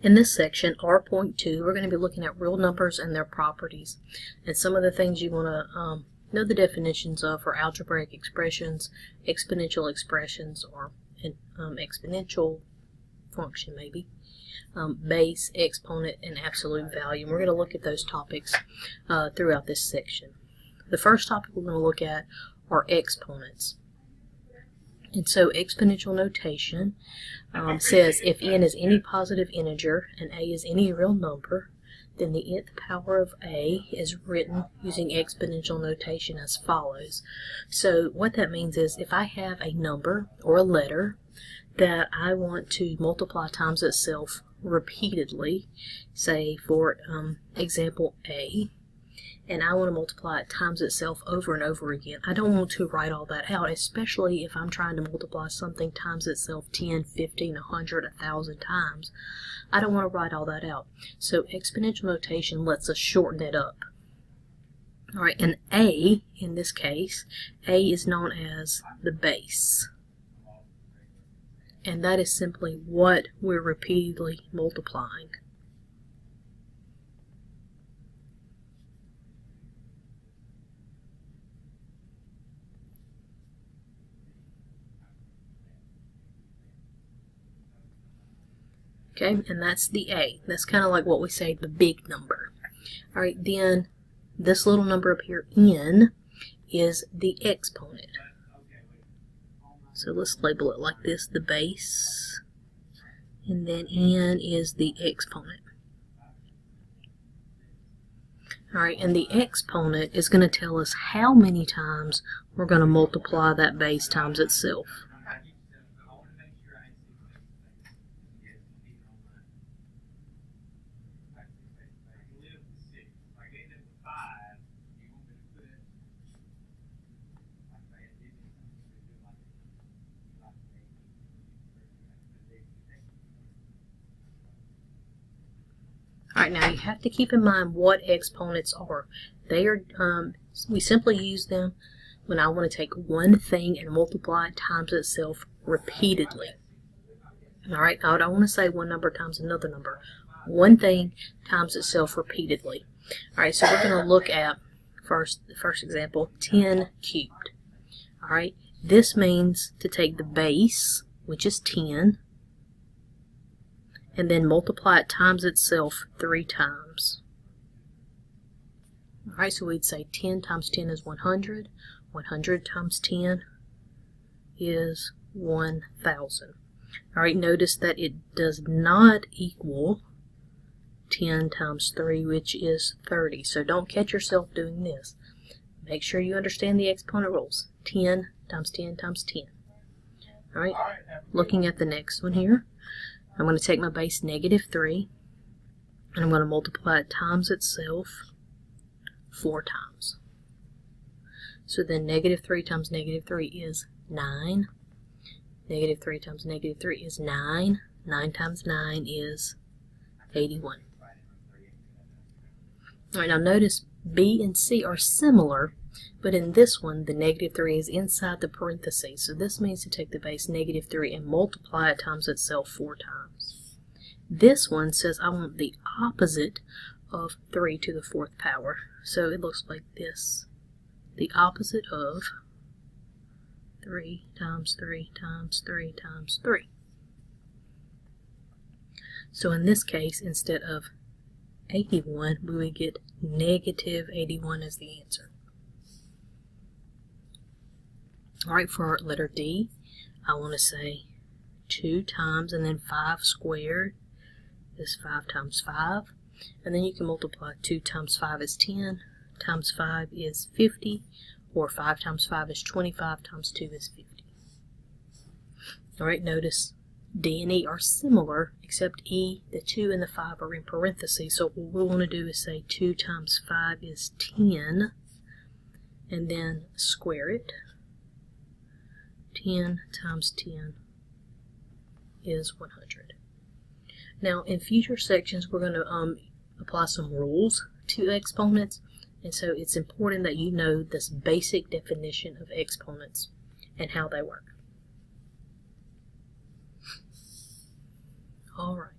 In this section, R.2, we're going to be looking at real numbers and their properties. And some of the things you want to know the definitions of are algebraic expressions, exponential expressions, or an exponential function maybe, base, exponent, and absolute value. And we're going to look at those topics throughout this section. The first topic we're going to look at are exponents. And so exponential notation says if n is any positive integer and a is any real number, then the nth power of a is written using exponential notation as follows. So what that means is if I have a number or a letter that I want to multiply times itself repeatedly, say for example a, and I want to multiply it times itself over and over again. I don't want to write all that out, especially if I'm trying to multiply something times itself 10, 15, 100, 1,000 times. I don't want to write all that out. So exponential notation lets us shorten it up. Alright, and a, in this case, a is known as the base. And that is simply what we're repeatedly multiplying. Okay, and that's the a. That's kind of like what we say, the big number. Alright, then this little number up here, n, is the exponent. So let's label it like this, the base, and then n is the exponent. Alright, and the exponent is going to tell us how many times we're going to multiply that base times itself. Alright, now you have to keep in mind what exponents are. They are, we simply use them when I want to take one thing and multiply it times itself repeatedly. Alright, I don't want to say one number times another number. One thing times itself repeatedly. Alright, so we're going to look at the first example, 10 cubed. Alright, this means to take the base, which is 10, and then multiply it times itself 3 times. Alright, so we'd say 10 times 10 is 100. 100 times 10 is 1,000. Alright, notice that it does not equal 10 times 3, which is 30. So don't catch yourself doing this. Make sure you understand the exponent rules. 10 times 10 times 10. Alright, looking at the next one here. I'm going to take my base -3, and I'm going to multiply it times itself 4 times. So then -3 times -3 is 9. -3 times -3 is 9. 9 times 9 is 81. Alright, now notice B and C are similar, but in this one the -3 is inside the parentheses. So this means to take the base -3 and multiply it times itself 4 times. This one says I want the opposite of 3 to the 4th power. So it looks like this. The opposite of 3 times 3 times 3 times 3. So in this case, instead of 81, we would get -81 as the answer. Alright, for letter D, I want to say 2 times and then 5 squared is 5 times 5. And then you can multiply 2 times 5 is 10, times 5 is 50, or 5 times 5 is 25, times 2 is 50. Alright, notice D and E are similar, except E, the 2 and the 5 are in parentheses. So what we want to do is say 2 times 5 is 10, and then square it. 10 times 10 is 100. Now in future sections we're going to apply some rules to exponents, and so it's important that you know this basic definition of exponents and how they work. Alright.